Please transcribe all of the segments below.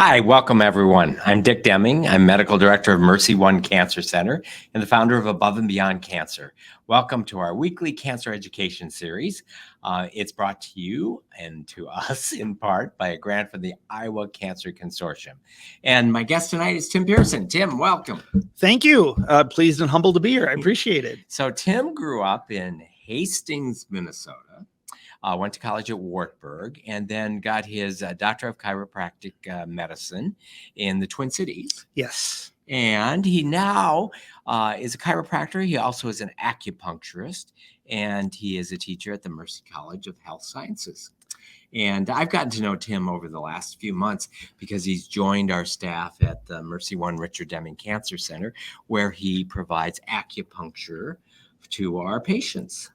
Hi, welcome everyone. I'm Dick Deming. I'm Medical Director of MercyOne Cancer Center and the founder of Above and Beyond Cancer. Welcome to our weekly cancer education series. It's brought to you and to us in part by a grant from the Iowa Cancer Consortium. And my guest tonight is Tim Pearson. Tim, welcome. Thank you. Pleased and humbled to be here. I appreciate it. So Tim grew up in Hastings, Minnesota. Went to college at Wartburg, and then got his Doctor of Chiropractic Medicine in the Twin Cities. Yes. And he now is a chiropractor. He also is an acupuncturist, and he is a teacher at the Mercy College of Health Sciences. And I've gotten to know Tim over the last few months because he's joined our staff at the MercyOne Richard Deming Cancer Center, where he provides acupuncture to our patients.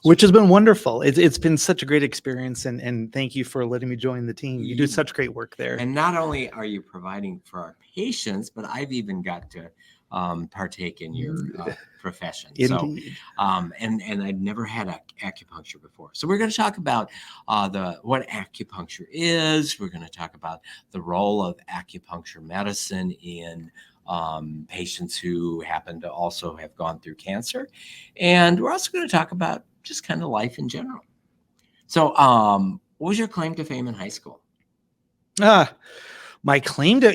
Which has been wonderful. It's been such a great experience, and thank you for letting me join the team. You do such great work there. And not only are you providing for our patients, but I've even got to partake in your profession. Indeed. So, and I'd never had acupuncture before. So we're going to talk about what acupuncture is. We're going to talk about the role of acupuncture medicine in patients who happen to also have gone through cancer. And we're also going to talk about just kind of life in general. So what was your claim to fame in high school? My claim to,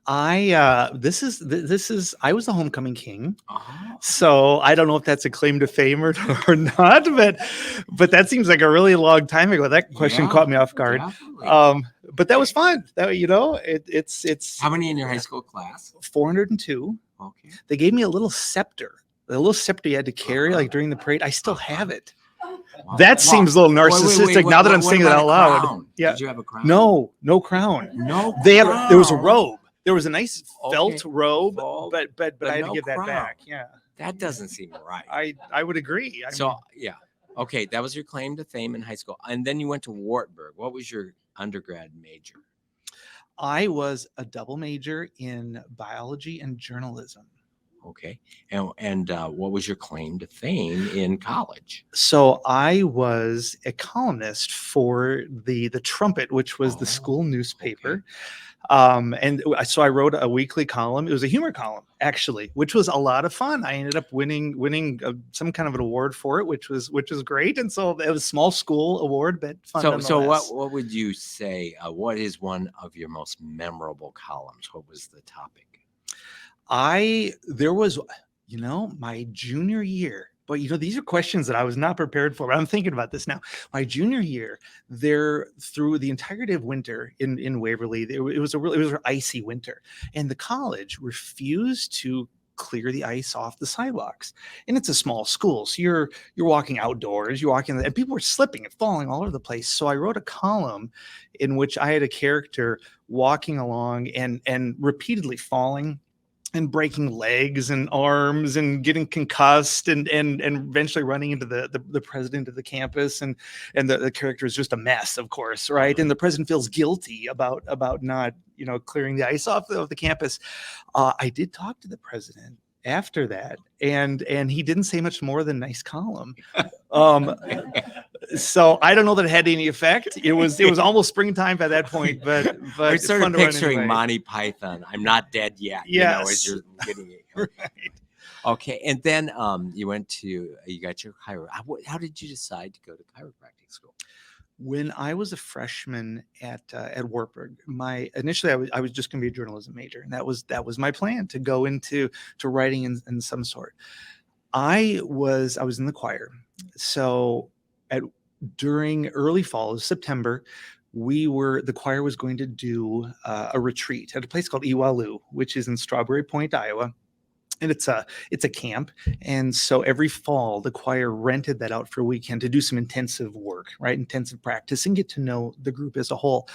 I was the homecoming king. So I don't know if that's a claim to fame or not, but that seems like a really long time ago. That question caught me off guard. But that was fun. That, it's how many in your high school class? 402. Okay. They gave me a little scepter. The little scepter you had to carry like during the parade. I still have it. Wow. That seems a little narcissistic now that I'm saying it out loud. Crown? Yeah. Did you have a crown? No crown. No. There crown. was a robe. There was a nice felt Okay. robe, Felt, but I had no to give that crown. back. Yeah. That doesn't seem right. I would agree. Yeah. Okay, that was your claim to fame in high school. And then you went to Wartburg. What was your undergrad major? I was a double major in biology and journalism. Okay. And what was your claim to fame in college? So I was a columnist for the Trumpet, which was the school newspaper. Okay. And so I wrote a weekly column. It was a humor column, actually, which was a lot of fun. I ended up winning some kind of an award for it, which was great. And so it was a small school award, but fun. So what would you say? What is one of your most memorable columns? What was the topic? There was, my junior year, but these are questions that I was not prepared for. I'm thinking about this now. My junior year, through the entirety of winter in Waverly, it was an icy winter, and the college refused to clear the ice off the sidewalks. And it's a small school, so you're walking outdoors, and people were slipping and falling all over the place. So I wrote a column in which I had a character walking along and repeatedly falling and breaking legs and arms and getting concussed and eventually running into the president of the campus, and the character is just a mess, of course, right? And the president feels guilty about not clearing the ice off of the campus. I did talk to the president after that, and he didn't say much more than nice column. So I don't know that it had any effect. It was almost springtime by that point, but I'm sort of picturing Monty Python. I'm not dead yet. Yes. As you're getting it. Right. Okay, and then you got your chiro. How did you decide to go to chiropractic school? When I was a freshman at Wartburg, initially I was just going to be a journalism major, and that was my plan, to go into writing in some sort. I was in the choir, so during early fall of September, the choir was going to do a retreat at a place called Iwalu, which is in Strawberry Point, Iowa. And it's a camp. And so every fall, the choir rented that out for a weekend to do some intensive work, right? Intensive practice, and get to know the group as a whole.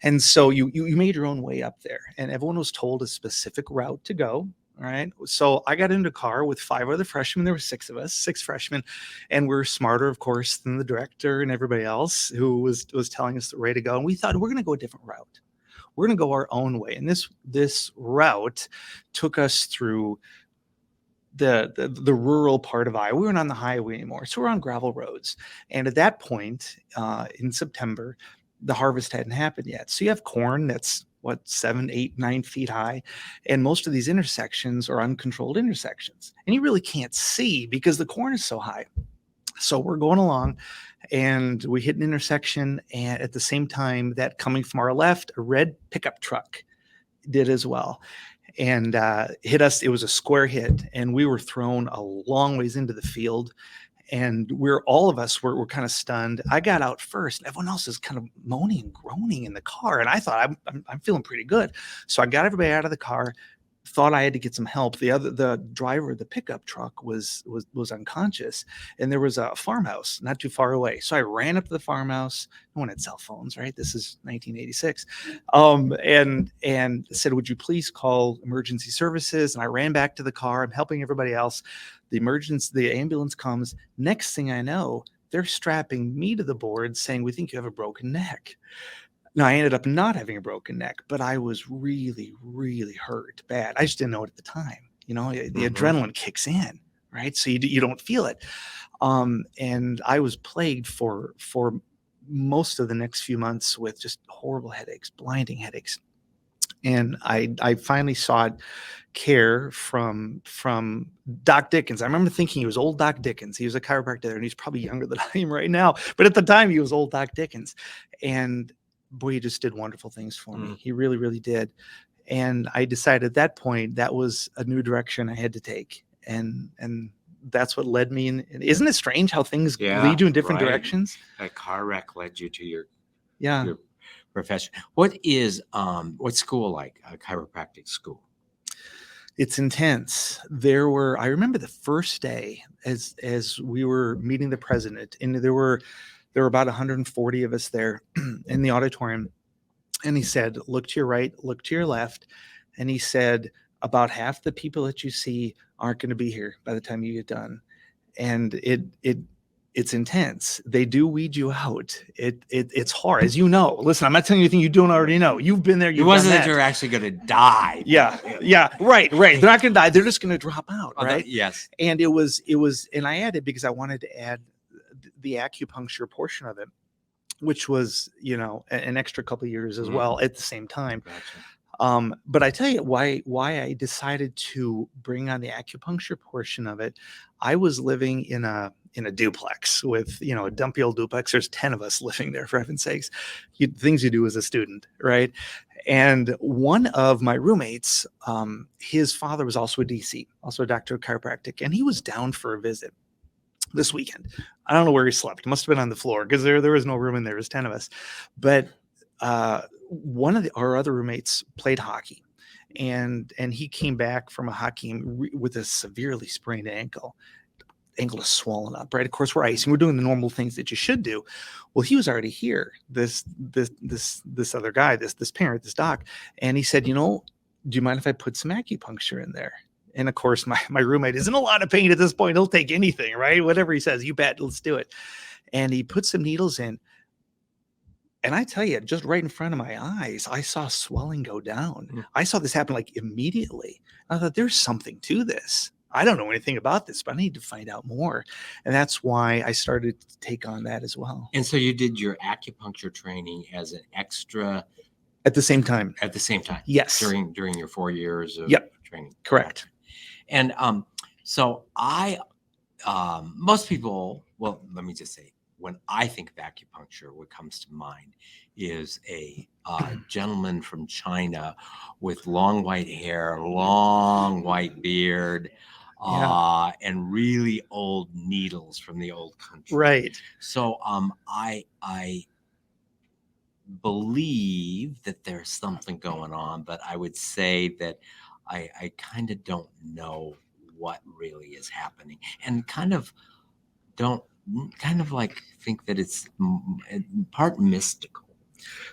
And so you made your own way up there, and everyone was told a specific route to go. All right. So I got into a car with 5 other freshmen. There were 6 of us, 6 freshmen, and we're smarter, of course, than the director and everybody else who was telling us the way to go. And we thought, we're going to go a different route. We're going to go our own way. And this route took us through the rural part of Iowa. We weren't on the highway anymore, so we're on gravel roads. And at that point, in September, the harvest hadn't happened yet. So you have corn that's what, 7, 8, 9 feet high. And most of these intersections are uncontrolled intersections. And you really can't see because the corn is so high. So we're going along and we hit an intersection. And at the same time, that coming from our left, a red pickup truck did as well. And hit us. It was a square hit. And we were thrown a long ways into the field. And all of us were kind of stunned. I got out first. Everyone else is kind of moaning and groaning in the car. And I thought, I'm feeling pretty good. So I got everybody out of the car, thought I had to get some help. The driver of the pickup truck was unconscious. And there was a farmhouse not too far away. So I ran up to the farmhouse. No one had cell phones, right? This is 1986. And said, would you please call emergency services? And I ran back to the car. I'm helping everybody else. The ambulance comes. Next thing I know, they're strapping me to the board saying, we think you have a broken neck. Now, I ended up not having a broken neck, but I was really, really hurt bad. I just didn't know it at the time. The adrenaline kicks in, right? So you don't feel it. And I was plagued for most of the next few months with just horrible headaches, blinding headaches. And I finally sought care from Doc Dickens. I remember thinking he was old Doc Dickens. He was a chiropractor there, and he's probably younger than I am right now. But at the time, he was old Doc Dickens. And boy, he just did wonderful things for me. He really, really did. And I decided at that point that was a new direction I had to take. And that's what led me in. Isn't it strange how things lead you in different directions? A car wreck led you to your profession. What is what's school like? A chiropractic school? It's intense. I remember the first day as we were meeting the president, and there were about 140 of us there in the auditorium. And he said, look to your right, look to your left. And he said, about half the people that you see aren't going to be here by the time you get done. And it's intense. They do weed you out. It's hard, as you know. Listen, I'm not telling you anything you don't already know. You've been there. It wasn't that you're actually going to die. Yeah, right. They're not going to die. They're just going to drop out, right? Yes. And it was, and I added because I wanted to add the acupuncture portion of it, which was, an extra couple of years as well at the same time. Gotcha. But I tell you why I decided to bring on the acupuncture portion of it. I was living in a duplex with, a dumpy old duplex. There's 10 of us living there, for heaven's sakes. Things you do as a student, right? And one of my roommates, his father was also a DC, also a doctor of chiropractic, and he was down for a visit this weekend. I don't know where he slept. He must have been on the floor because there was no room in there. There was 10 of us. But one of our other roommates played hockey, and he came back from a hockey game with a severely sprained ankle. Ankle is swollen up, right? Of course, we're icing. We're doing the normal things that you should do. Well, he was already here. This other guy, this parent, this doc, and he said, do you mind if I put some acupuncture in there? And of course, my roommate is in a lot of pain at this point. He'll take anything, right? Whatever he says, you bet, let's do it. And he put some needles in. And I tell you, just right in front of my eyes, I saw swelling go down. I saw this happen like immediately. I thought there's something to this. I don't know anything about this, but I need to find out more. And that's why I started to take on that as well. And so you did your acupuncture training as an extra at the same time. At the same time. Yes. During your 4 years of training. Correct. And so most people, well, let me just say, when I think of acupuncture, what comes to mind is a gentleman from China with long white hair, long white beard, and really old needles from the old country. Right. So I believe that there's something going on, but I would say that I kind of don't know what really is happening, and kind of think that it's part mystical.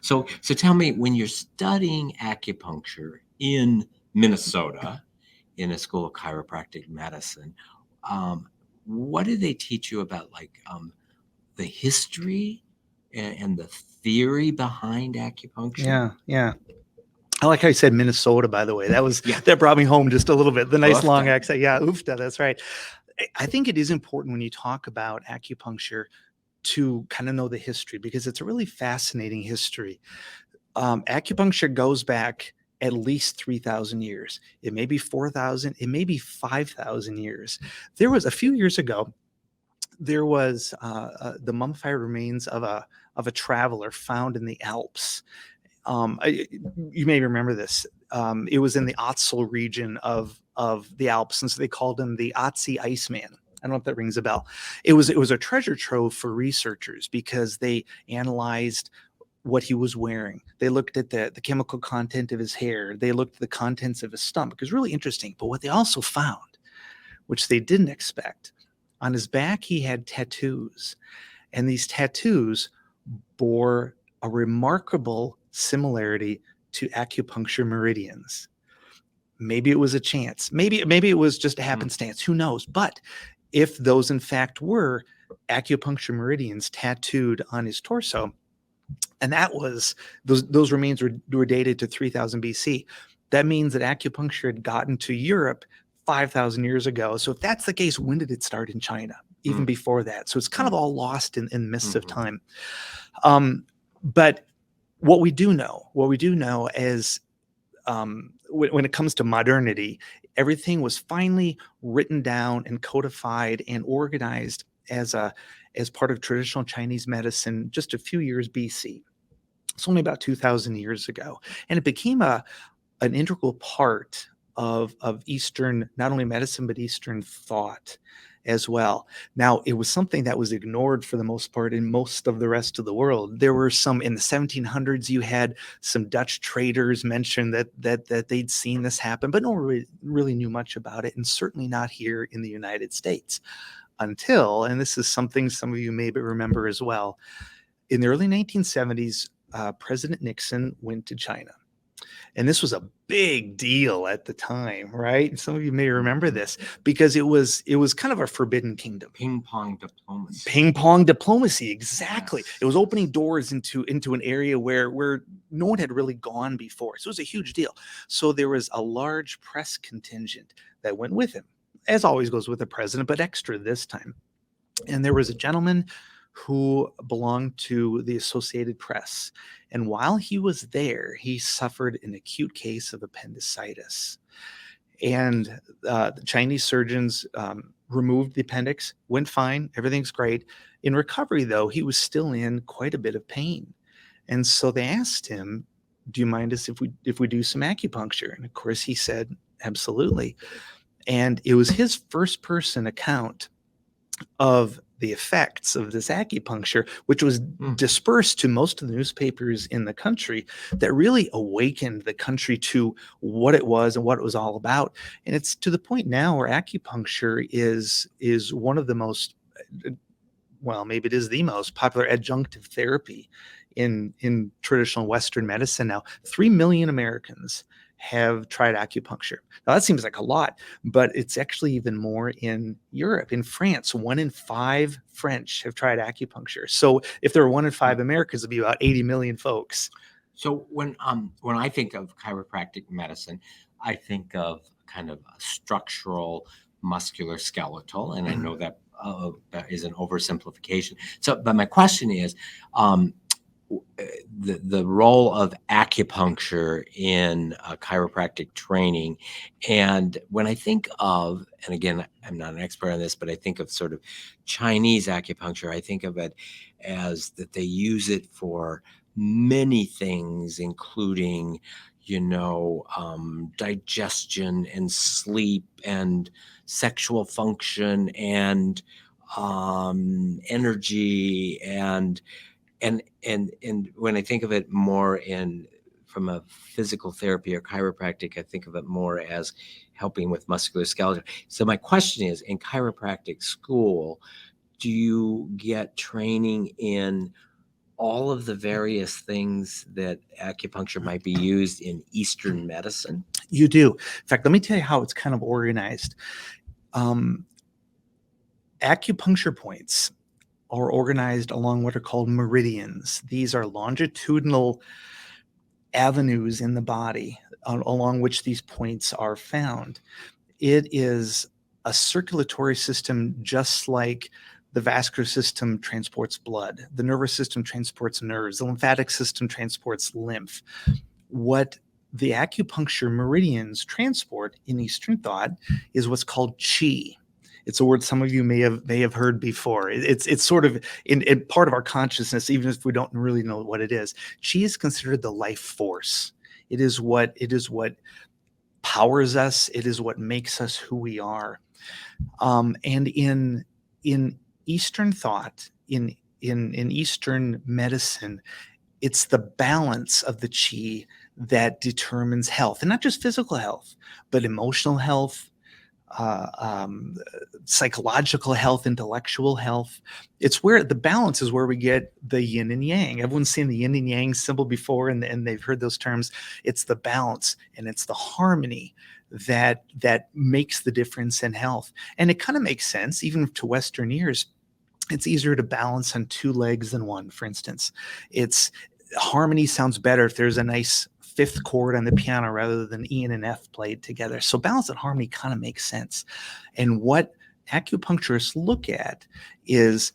So tell me, when you're studying acupuncture in Minnesota in a school of chiropractic medicine, what do they teach you about the history and the theory behind acupuncture? Yeah. I like how you said Minnesota, by the way. That brought me home just a little bit. The nice long accent. Yeah, oofta, that's right. I think it is important when you talk about acupuncture to kind of know the history, because it's a really fascinating history. Acupuncture goes back at least 3,000 years. It may be 4,000, it may be 5,000 years. There was a few years ago, there was the mummified remains of a traveler found in the Alps. You may remember this. It was in the Ötztal region of the Alps, and so they called him the Ötzi Iceman. I don't know if that rings a bell. It was a treasure trove for researchers because they analyzed what he was wearing. They looked at the chemical content of his hair. They looked at the contents of his stomach. It was really interesting. But what they also found, which they didn't expect, on his back he had tattoos, and these tattoos bore a remarkable similarity to acupuncture meridians. Maybe it was a chance. Maybe it was just a happenstance. Who knows? But if those in fact were acupuncture meridians tattooed on his torso, and that was those remains were dated to 3000 BC, that means that acupuncture had gotten to Europe 5,000 years ago. So if that's the case, when did it start in China? Even before that. So it's kind of all lost in the mists of time. But what we do know is when it comes to modernity, everything was finally written down and codified and organized as part of traditional Chinese medicine just a few years BC. It's only about 2,000 years ago. And it became an integral part of Eastern, not only medicine, but Eastern thought as well. Now, it was something that was ignored for the most part in most of the rest of the world. There were some in the 1700s, you had some Dutch traders mention that they'd seen this happen, but no one really knew much about it, and certainly not here in the United States. Until, and this is something some of you may remember as well, in the early 1970s, President Nixon went to China. And this was a big deal at the time, right? And some of you may remember this because it was kind of a forbidden kingdom. Ping pong diplomacy. Ping pong diplomacy, exactly. Yes. It was opening doors into an area where no one had really gone before. So it was a huge deal. So there was a large press contingent that went with him, as always goes with the president, but extra this time. And there was a gentleman who belonged to the Associated Press. And while he was there, he suffered an acute case of appendicitis. And the Chinese surgeons removed the appendix, went fine, everything's great. In recovery, though, he was still in quite a bit of pain. And so they asked him, do you mind us if we do some acupuncture? And of course, he said, absolutely. And it was his first-person account of the effects of this acupuncture, which was dispersed to most of the newspapers in the country, that really awakened the country to what it was and what it was all about. And it's to the point now where acupuncture is one of the most, well, maybe it is the most popular adjunctive therapy in traditional Western medicine now. 3 million Americans have tried acupuncture. Now that seems like a lot, but it's actually even more in Europe. In France, 1 in 5 French have tried acupuncture. So if there are 1 in 5 Americans, it'd be about 80 million folks. So when I think of chiropractic medicine, I think of kind of a structural, muscular, skeletal, and I know that that is an oversimplification. So, but my question is, the role of acupuncture in chiropractic training. And when I think of, and again, I'm not an expert on this, but I think of sort of Chinese acupuncture, I think of it as that they use it for many things, including, digestion and sleep and sexual function and energy and when I think of it more from a physical therapy or chiropractic, I think of it more as helping with musculoskeletal. So my question is, in chiropractic school, do you get training in all of the various things that acupuncture might be used in Eastern medicine? You do. In fact, let me tell you how it's kind of organized. Acupuncture points are organized along what are called meridians. These are longitudinal avenues in the body along which these points are found. It is a circulatory system just like The vascular system transports blood. The nervous system transports nerves. The lymphatic system transports lymph. What the acupuncture meridians transport in Eastern thought is what's called qi. It's a word some of you may have heard before. It's sort of in part of our consciousness, even if we don't really know what it is. Qi is considered the life force. It is what powers us. It is what makes us who we are. And in Eastern thought, in Eastern medicine, it's the balance of the qi that determines health, and not just physical health, but emotional health, psychological health, intellectual health. It's where the balance is where we get the yin and yang. Everyone's seen the yin and yang symbol before, and they've heard those terms. It's the balance and it's the harmony that makes the difference in health. And it kind of makes sense, even to Western ears. It's easier to balance on two legs than one, for instance. Harmony sounds better if there's a nice fifth chord on the piano rather than E and an F played together. So balance and harmony kind of makes sense. And what acupuncturists look at is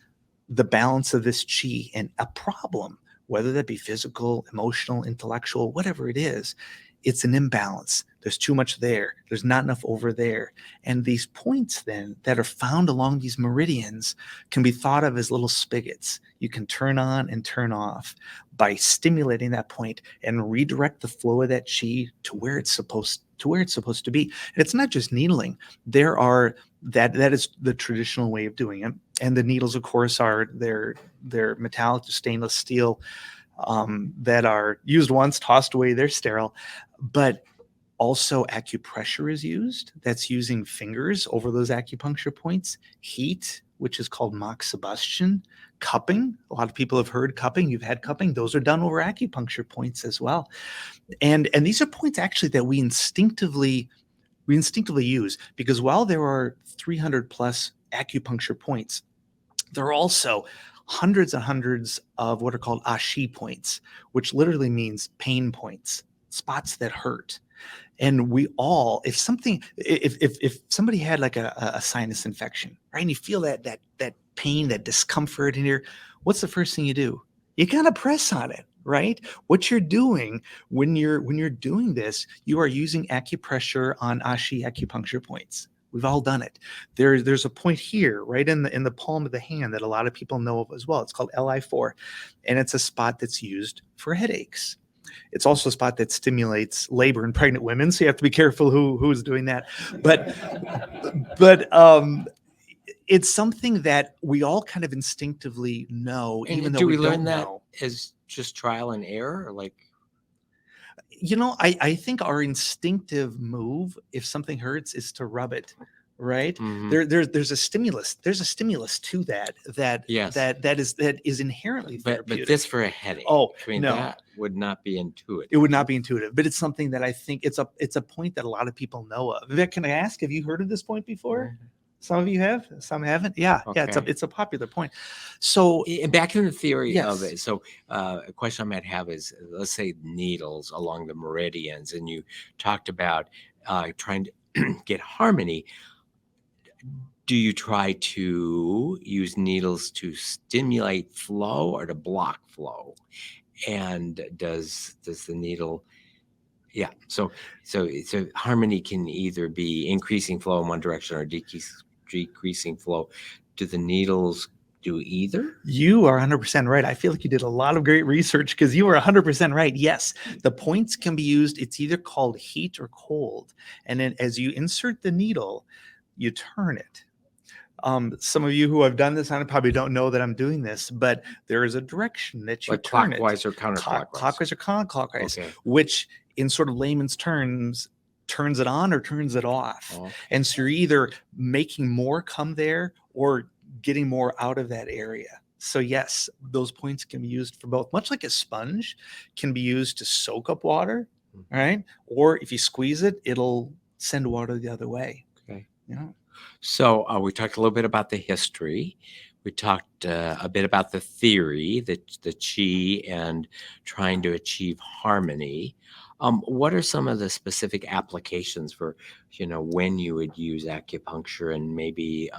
the balance of this qi, and a problem, whether that be physical, emotional, intellectual, whatever it is, it's an imbalance. There's too much there. There's not enough over there. And these points then that are found along these meridians can be thought of as little spigots. You can turn on and turn off by stimulating that point and redirect the flow of that qi to where it's supposed to be. And it's not just needling. There are that is the traditional way of doing it. And the needles, of course, are they're metallic to stainless steel that are used once, tossed away, they're sterile. But also acupressure is used. That's using fingers over those acupuncture points. Heat, which is called moxibustion. Cupping, a lot of people have heard cupping. You've had cupping. Those are done over acupuncture points as well. And these are points actually that we instinctively use, because while there are 300 plus acupuncture points, there are also hundreds and hundreds of what are called ashi points, which literally means pain points, spots that hurt. And we all, if somebody had like a sinus infection, right, and you feel that pain, that discomfort in here, what's the first thing you do? You kind of press on it, right? What you're doing when you're doing this, you are using acupressure on ashi acupuncture points. We've all done it. There's a point here, right in the palm of the hand, that a lot of people know of as well. It's called LI4, and it's a spot that's used for headaches. It's also a spot that stimulates labor in pregnant women, so you have to be careful who's doing that. But it's something that we all kind of instinctively know, And even though do we we learn don't that know. as just trial and error, or like? I think our instinctive move, if something hurts, is to rub it, right? Mhm. There's a stimulus. There's a stimulus to that Yes. that is inherently But therapeutic. this for a headache. Oh, I mean, no. that would not be intuitive. It would not be intuitive, but it's something that I think it's a point that a lot of people know of. Vivek, can I ask, have you heard of this point before? Some of you have, some haven't. Yeah, Okay. it's a popular point. So Back in the theory of Yes. it. So a question I might have is, let's say needles along the meridians, and you talked about trying to get harmony. Do you try to use needles to stimulate flow or to block flow? And does the needle? Yeah. So harmony can either be increasing flow in one direction or decreasing flow. Do the needles do either? You are 100% right. I feel like you did a lot of great research, because you are 100% right. Yes, the points can be used. It's either called heat or cold. And then as you insert the needle, you turn it. Some of you who have done this, I probably don't know that I'm doing this, but there is a direction that you Like turn clockwise it. or counterclockwise? Clockwise or counterclockwise, Okay. which in sort of layman's terms turns it on or turns it off. Okay. And so you're either making more come there or getting more out of that area. So yes, those points can be used for both, much like a sponge can be used to soak up water, right? Or if you squeeze it, it'll send water the other way. Okay. Yeah. So we talked a little bit about the history. We talked a bit about the theory, the chi, and trying to achieve harmony. What are some of the specific applications for, when you would use acupuncture, and maybe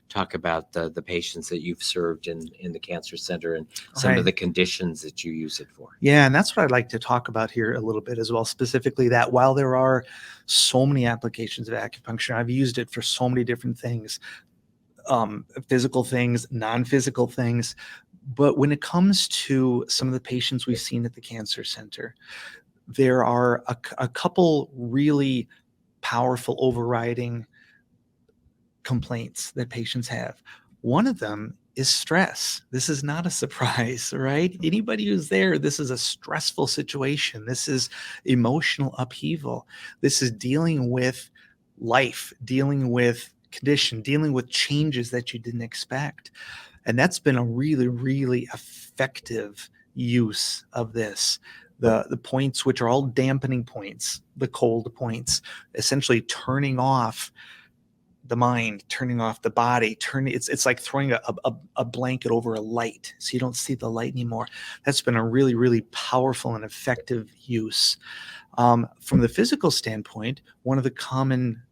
talk about the patients that you've served in the cancer center and some of the conditions that you use it for? Yeah, and that's what I'd like to talk about here a little bit as well, specifically that while there are so many applications of acupuncture, I've used it for so many different things, physical things, non-physical things. But when it comes to some of the patients we've seen at the cancer center, there are a couple really powerful overriding complaints that patients have. One of them is stress. This is not a surprise, right? Anybody who's there, this is a stressful situation. This is emotional upheaval. This is dealing with life, dealing with condition, dealing with changes that you didn't expect. And that's been a really, really effective use of this. The points, which are all dampening points, the cold points, essentially turning off the mind, turning off the body, it's like throwing a blanket over a light so you don't see the light anymore. That's been a really, really powerful and effective use. From the physical standpoint, one of the common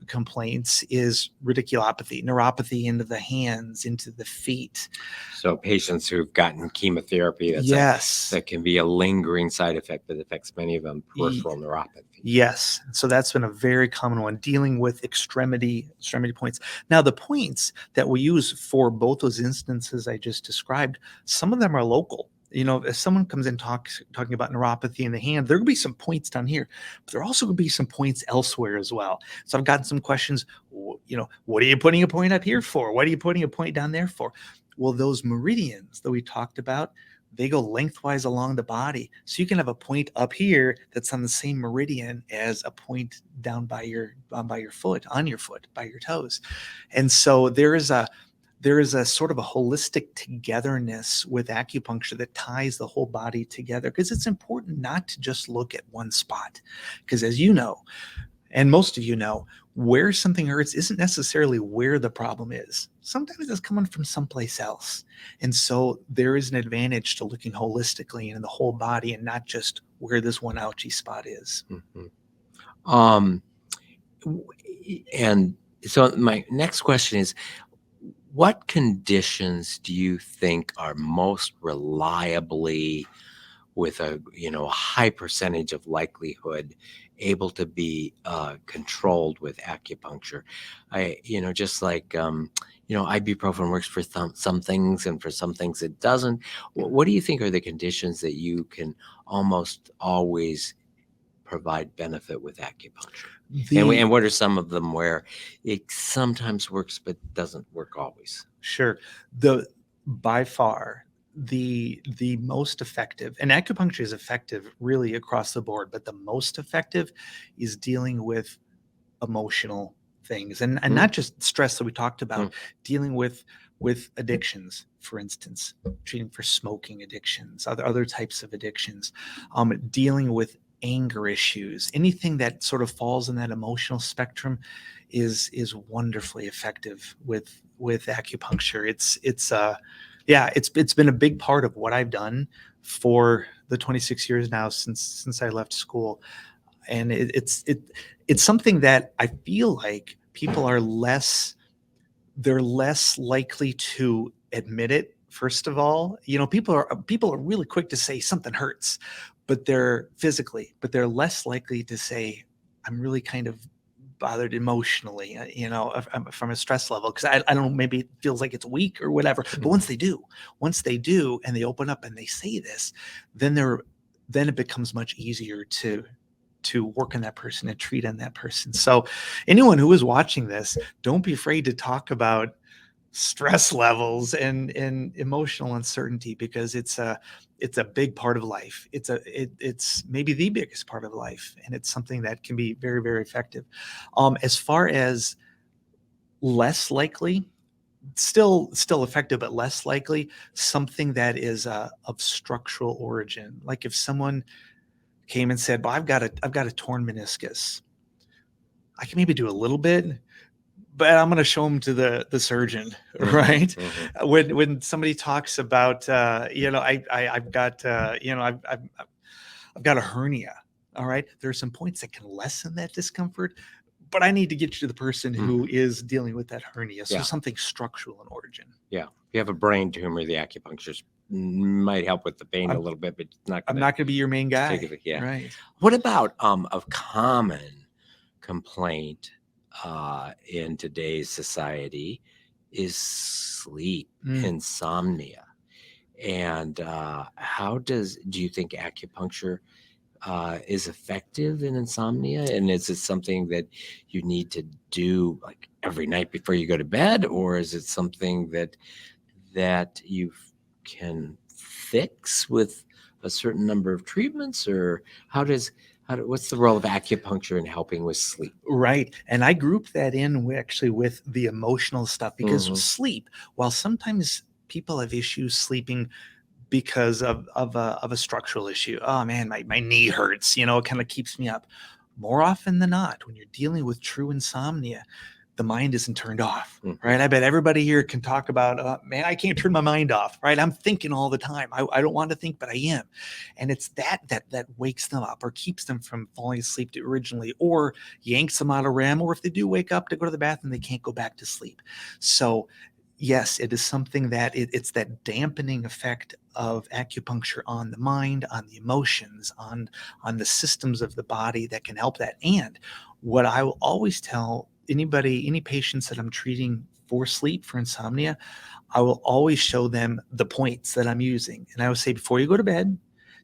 complaints is radiculopathy, neuropathy into the hands, into the feet. So patients who've gotten chemotherapy, that can be a lingering side effect that affects many of them, peripheral neuropathy. Yes. So that's been a very common one, dealing with extremity points. Now, the points that we use for both those instances I just described, some of them are local. If someone comes in talking about neuropathy in the hand, there will be some points down here, but there also will be some points elsewhere as well. So I've gotten some questions, what are you putting a point up here for? What are you putting a point down there for? Well, those meridians that we talked about, they go lengthwise along the body. So you can have a point up here that's on the same meridian as a point down by your foot, on your foot, by your toes. And so there is a sort of a holistic togetherness with acupuncture that ties the whole body together, because it's important not to just look at one spot. Because as you know, and most of you know, where something hurts isn't necessarily where the problem is. Sometimes it's coming from someplace else. And so there is an advantage to looking holistically and in the whole body and not just where this one ouchy spot is. Mm-hmm. And so my next question is, what conditions do you think are most reliably, with a high percentage of likelihood, able to be controlled with acupuncture? Just like ibuprofen works for some things, and for some things it doesn't. What do you think are the conditions that you can almost always provide benefit with acupuncture? And what are some of them where it sometimes works but doesn't work always? Sure. By far the most effective, and acupuncture is effective really across the board, but the most effective is dealing with emotional things, and not just stress that we talked about, dealing with addictions, for instance, treating for smoking addictions, other types of addictions, dealing with anger issues, anything that sort of falls in that emotional spectrum is wonderfully effective with acupuncture. It's been a big part of what I've done for the 26 years now since I left school. And it's something that I feel like people are less likely to admit it. First of all, people are really quick to say something hurts, but they're less likely to say, I'm really kind of bothered emotionally, from a stress level, because I don't know, maybe it feels like it's weak or whatever. But once they do, and they open up and they say this, then it becomes much easier to work on that person and treat on that person. So anyone who is watching this, don't be afraid to talk about stress levels and emotional uncertainty, because it's a big part of life. It's maybe the biggest part of life, and it's something that can be very, very effective. As far as less likely, still effective, but less likely, something that is of structural origin. Like if someone came and said, well, I've got a torn meniscus, I can maybe do a little bit, but I'm going to show them to the surgeon, right? When somebody talks about, I've got, I've got a hernia. All right. There are some points that can lessen that discomfort, but I need to get you to the person who is dealing with that hernia. So something structural in origin. Yeah. If you have a brain tumor, the acupuncture might help with the pain a little bit, but I'm not going to be your main guy. Yeah. Right. What about a common complaint in today's society is sleep, insomnia. And do you think acupuncture is effective in insomnia? And is it something that you need to do like every night before you go to bed? Or is it something that you can fix with a certain number of treatments? Or what's the role of acupuncture in helping with sleep? Right. And I group that in actually with the emotional stuff, because sleep, while sometimes people have issues sleeping because of a structural issue. Oh man, my knee hurts, it kind of keeps me up. More often than not, when you're dealing with true insomnia, the mind isn't turned off, right? I bet everybody here can talk about, man, I can't turn my mind off, right? I'm thinking all the time. I don't want to think, but I am. And it's that wakes them up or keeps them from falling asleep originally, or yanks them out of REM, or if they do wake up to go to the bathroom, they can't go back to sleep. So yes, it is something that it's that dampening effect of acupuncture on the mind, on the emotions, on the systems of the body that can help that. And what I will always tell any patients that I'm treating for sleep, for insomnia, I will always show them the points that I'm using. And I will say, before you go to bed,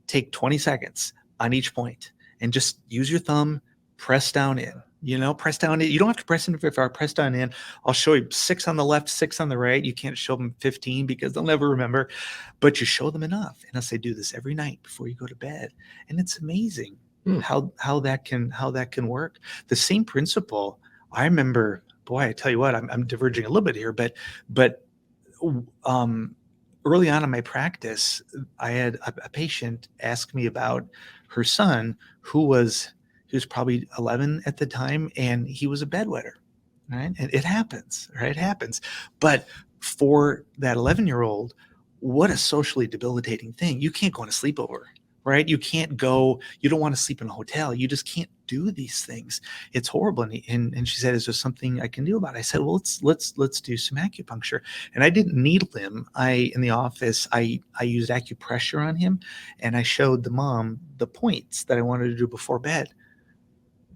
take 20 seconds on each point and just use your thumb, press down in. Press down in. You don't have to press in very far. Press down in. I'll show you 6 on the left, 6 on the right. You can't show them 15 because they'll never remember, but you show them enough. And I'll say, do this every night before you go to bed. And it's amazing how that can work. The same principle. I remember, boy, I tell you what, I'm diverging a little bit here, but early on in my practice, I had a patient ask me about her son who was probably 11 at the time, and he was a bedwetter, right? And it happens, right? It happens. But for that 11-year-old, what a socially debilitating thing. You can't go on a sleepover, right? You can't go, you don't want to sleep in a hotel. You just can't do these things. It's horrible. And she said, is there something I can do about it? I said, well, let's do some acupuncture. And I didn't needle him. In the office, I used acupressure on him, and I showed the mom the points that I wanted to do before bed.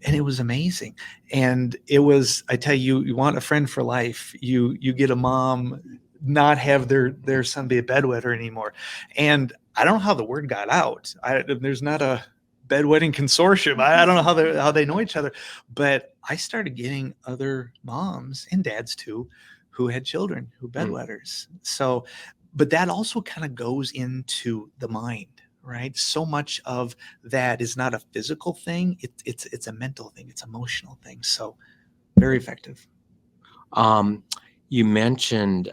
And it was amazing. And it was, I tell you, you want a friend for life. You get a mom not have their son be a bedwetter anymore. And I don't know how the word got out. There's not a bedwetting consortium. I don't know how they know each other, but I started getting other moms and dads too, who had children who bedwetters. So, but that also kind of goes into the mind. Right. So much of that is not a physical thing. It's a mental thing. It's an emotional thing. So very effective. You mentioned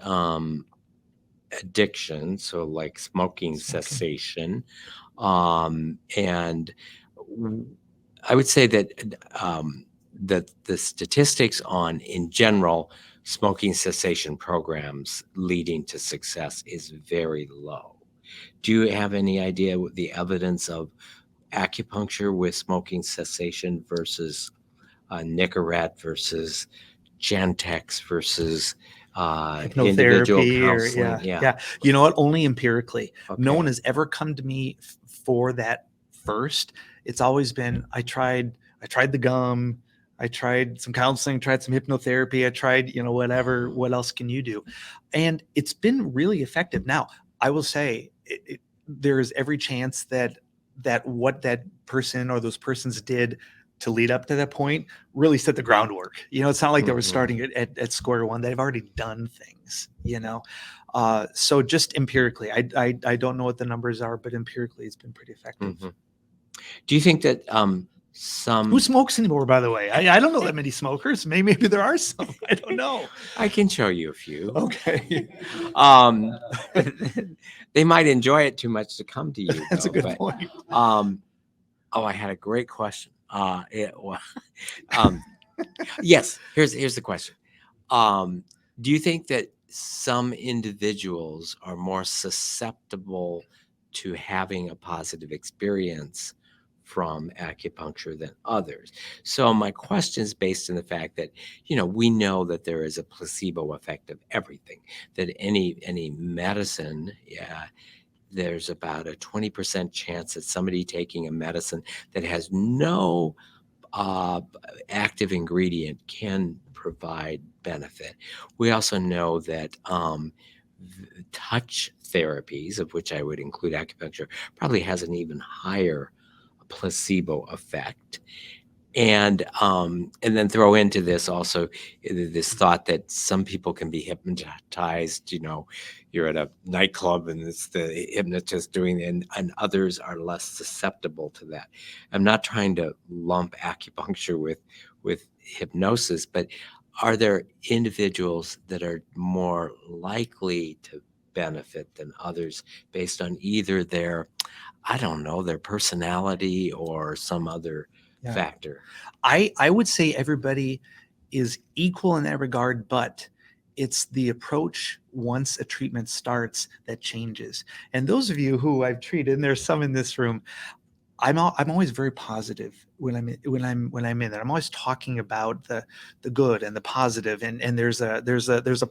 addiction, so like smoking cessation. And I would say that that the statistics on, in general, smoking cessation programs leading to success is very low. Do you have any idea what the evidence of acupuncture with smoking cessation versus Nicorette versus Gentex versus individual counseling? Yeah. You know what? Only empirically. Okay. No one has ever come to me for that first. It's always been, I tried the gum. I tried some counseling, tried some hypnotherapy. I tried, whatever. What else can you do? And it's been really effective. Now, I will say there is every chance that what that person or those persons did to lead up to that point really set the groundwork. It's not like they were starting at square one. They've already done things, so just empirically, I don't know what the numbers are, but empirically it's been pretty effective. Do you think that who smokes anymore, by the way? I don't know that many smokers. Maybe there are some. I don't know. I can show you a few. Okay. They might enjoy it too much to come to you. That's a good point. I had a great question. Yes, here's the question. Do you think that some individuals are more susceptible to having a positive experience from acupuncture than others? So my question is based on the fact that, we know that there is a placebo effect of everything, that any medicine, yeah, there's about a 20% chance that somebody taking a medicine that has no uh, active ingredient can provide benefit. We also know that touch therapies, of which I would include acupuncture, probably has an even higher placebo effect. And then throw into this also this thought that some people can be hypnotized. You're at a nightclub and it's the hypnotist doing it, and others are less susceptible to that. I'm not trying to lump acupuncture with hypnosis, but are there individuals that are more likely to benefit than others based on either their, I don't know, their personality or some other Yeah. factor? I would say everybody is equal in that regard, but it's the approach once a treatment starts that changes. And those of you who I've treated, and there's some in this room, I'm always very positive when I'm in there. I'm always talking about the good and the positive, and there's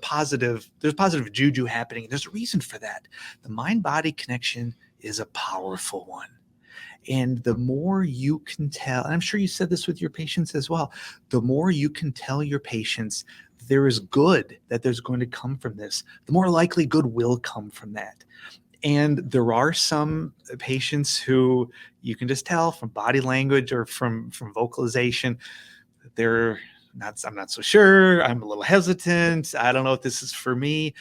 positive juju happening. There's a reason for that. The mind body connection is a powerful one. And the more you can tell, and I'm sure you said this with your patients as well, the more you can tell your patients there is good that there's going to come from this, the more likely good will come from that. And there are some patients who you can just tell from body language or from vocalization, they're not, I'm not so sure, I'm a little hesitant, I don't know if this is for me.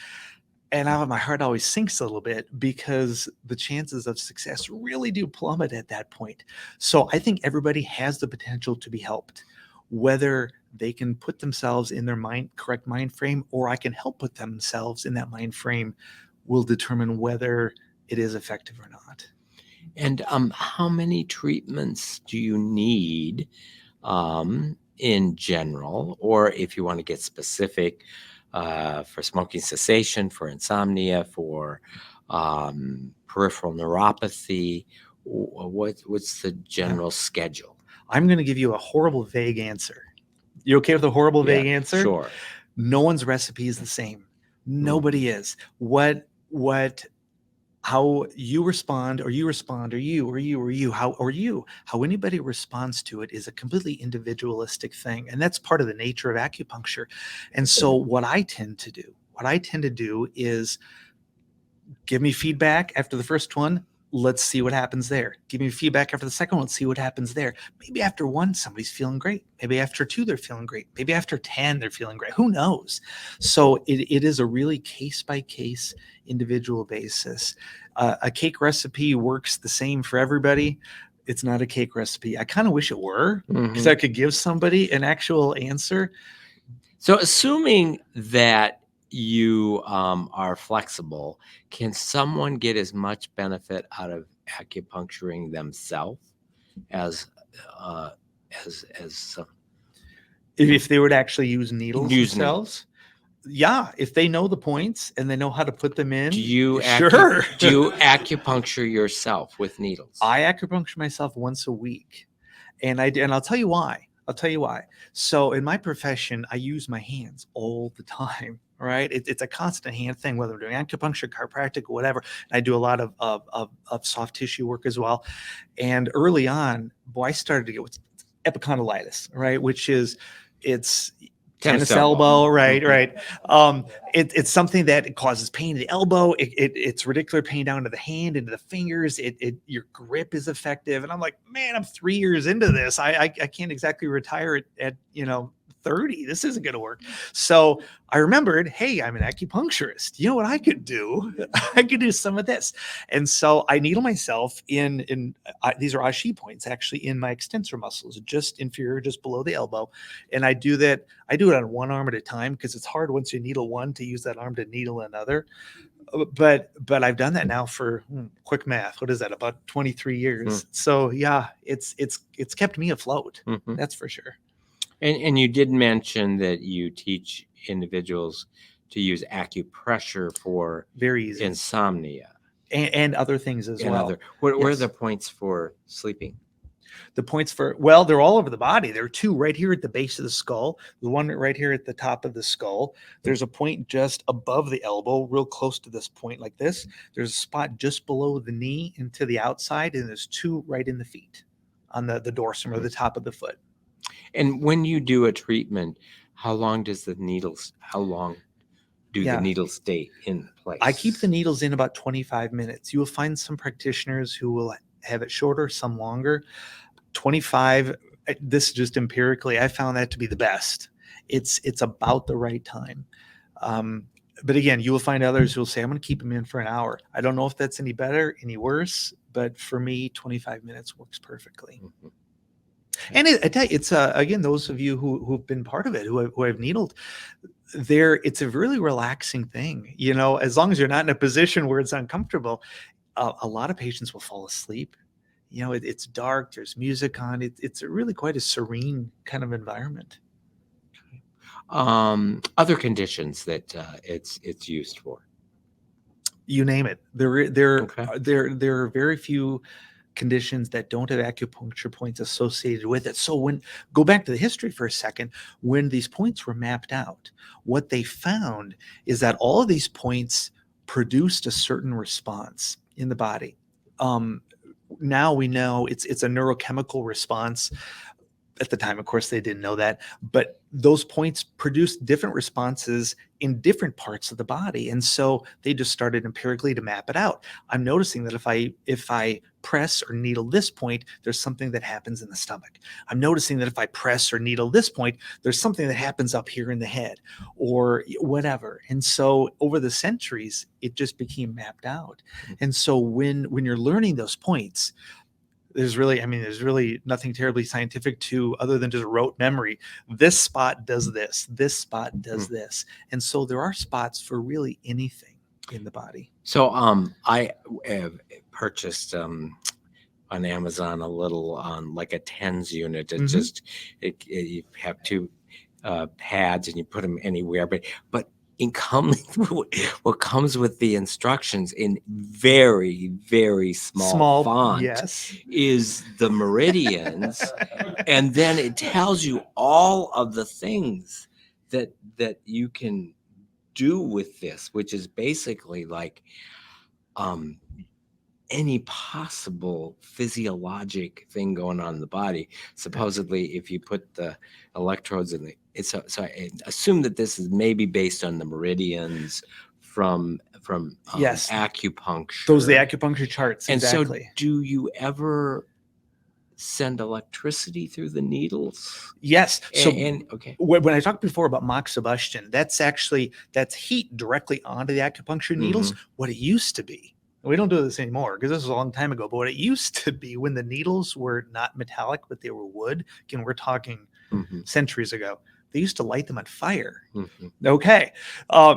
And my heart always sinks a little bit because the chances of success really do plummet at that point. So I think everybody has the potential to be helped, whether they can put themselves in their correct mind frame, or I can help put themselves in that mind frame, will determine whether it is effective or not. And how many treatments do you need in general, or if you want to get specific, for smoking cessation, for insomnia, for peripheral neuropathy? What's the general schedule? I'm going to give you a horrible, vague answer. You okay with a horrible, vague answer? Sure. No one's recipe is the same. Nobody is. How you respond, or you respond, or you, how anybody responds to it is a completely individualistic thing. And that's part of the nature of acupuncture. And so what I tend to do is give me feedback after the first one. Let's see what happens there. Give me feedback after the second one. See what happens there. Maybe after one, somebody's feeling great. Maybe after two, they're feeling great. Maybe after 10, they're feeling great. Who knows? So it is a really case by case, individual basis. A cake recipe works the same for everybody. It's not a cake recipe. I kind of wish it were, because I could give somebody an actual answer. So assuming that you are flexible, can someone get as much benefit out of acupuncturing themselves as If they would actually use needles Use themselves? Yeah, if they know the points and they know how to put them in. do you Sure. do you acupuncture yourself with needles? I acupuncture myself once a week, and I'll tell you why. So in my profession, I use my hands all the time. Right? It's a constant hand thing, whether I'm doing acupuncture, chiropractic, whatever. And I do a lot of soft tissue work as well. And early on, I started to get what's epicondylitis, right? Which is it's tennis elbow, right? It's something that causes pain in the elbow. It's radicular pain down to the hand, into the fingers. Your grip is effective, and I'm like, man, I'm 3 years into this. I can't exactly retire at 30. This isn't going to work. So I remembered, hey, I'm an acupuncturist. You know what I could do? I could do some of this. And so I needle myself in these are ashi points, actually, in my extensor muscles, just inferior, just below the elbow. And I do it on one arm at a time, because it's hard once you needle one to use that arm to needle another. But I've done that now for quick math. What is that? About 23 years. So yeah, it's kept me afloat. That's for sure. And you did mention that you teach individuals to use acupressure for Very easy. insomnia And other things as and well. other. What are Yes. the points for sleeping? The points for, well, they're all over the body. There are two right here at the base of the skull, the one right here at the top of the skull. There's a point just above the elbow, real close to this point like this. There's a spot just below the knee and to the outside, and there's two right in the feet on the dorsum or the top of the foot. And when you do a treatment, how long do the needles stay in place? I keep the needles in about 25 minutes. You will find some practitioners who will have it shorter, some longer. 25, this just empirically, I found that to be the best. It's about the right time. But again, you will find others who will say, I'm going to keep them in for an hour. I don't know if that's any better, any worse, but for me, 25 minutes works perfectly. Mhm. And I tell you, it's again, those of you who've been part of it, who have needled, it's a really relaxing thing. You know, as long as you're not in a position where it's uncomfortable, a lot of patients will fall asleep. You know, it's dark, there's music on. It's really quite a serene kind of environment. Other conditions that it's used for. You name it. Okay. There are very few conditions that don't have acupuncture points associated with it. So go back to the history for a second, when these points were mapped out, what they found is that all of these points produced a certain response in the body. Now we know it's a neurochemical response. At the time, of course, they didn't know that, but those points produced different responses in different parts of the body. And so they just started empirically to map it out. I'm noticing that if I press or needle this point, there's something that happens in the stomach. I'm noticing that if I press or needle this point, there's something that happens up here in the head or whatever. And so over the centuries, it just became mapped out. And so when you're learning those points, there's really nothing terribly scientific to other than just rote memory. This spot does this. This spot does this. And so there are spots for really anything in the body. So I have purchased on Amazon a little like a TENS unit. It's just you have two pads and you put them anywhere, but what comes with the instructions in very, very small font yes. is the meridians. And then it tells you all of the things that you can do with this, which is basically like any possible physiologic thing going on in the body. Supposedly, if you put the electrodes in so I assume that this is maybe based on the meridians from Yes. acupuncture. Those are the acupuncture charts. And Exactly. so do you ever send electricity through the needles? Yes. So okay. when I talked before about moxibustion, that's heat directly onto the acupuncture needles. What it used to be. We don't do this anymore because this was a long time ago. But what it used to be, when the needles were not metallic, but they were wood, again, we're talking centuries ago, they used to light them on fire. Okay.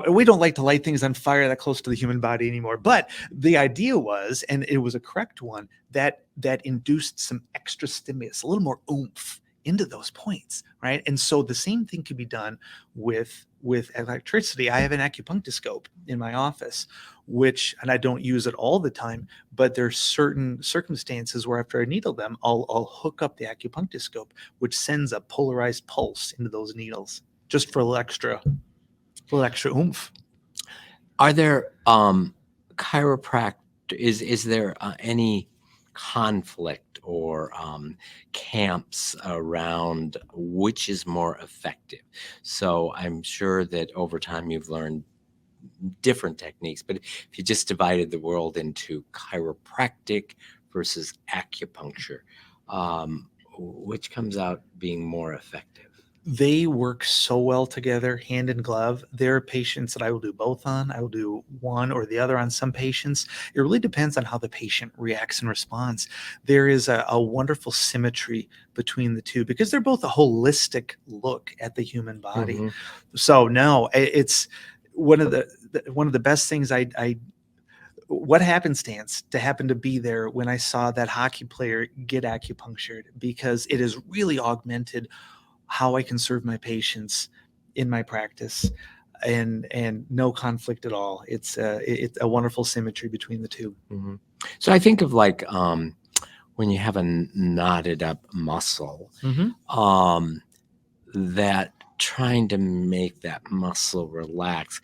We don't like to light things on fire that close to the human body anymore. But the idea was, and it was a correct one, that induced some extra stimulus, a little more oomph into those points, right? And so the same thing could be done with electricity. I have an acupunctoscope in my office, and I don't use it all the time, but there's certain circumstances where after I needle them, I'll hook up the acupunctoscope, which sends a polarized pulse into those needles just for a little extra oomph. Are there chiropractic? Is there any conflict or camps around which is more effective? So I'm sure that over time you've learned different techniques, but if you just divided the world into chiropractic versus acupuncture, which comes out being more effective? They work so well together, hand in glove. There are patients that I will do both on. I will do one or the other on some patients. It really depends on how the patient reacts and responds. There is a wonderful symmetry between the two because they're both a holistic look at the human body. So no, it's one of the best things what happenstance to happen to be there when I saw that hockey player get acupunctured, because it has really augmented how I can serve my patients in my practice, and no conflict at all. It's a wonderful symmetry between the two. Mm-hmm. So I think of like when you have a knotted up muscle, that trying to make that muscle relax,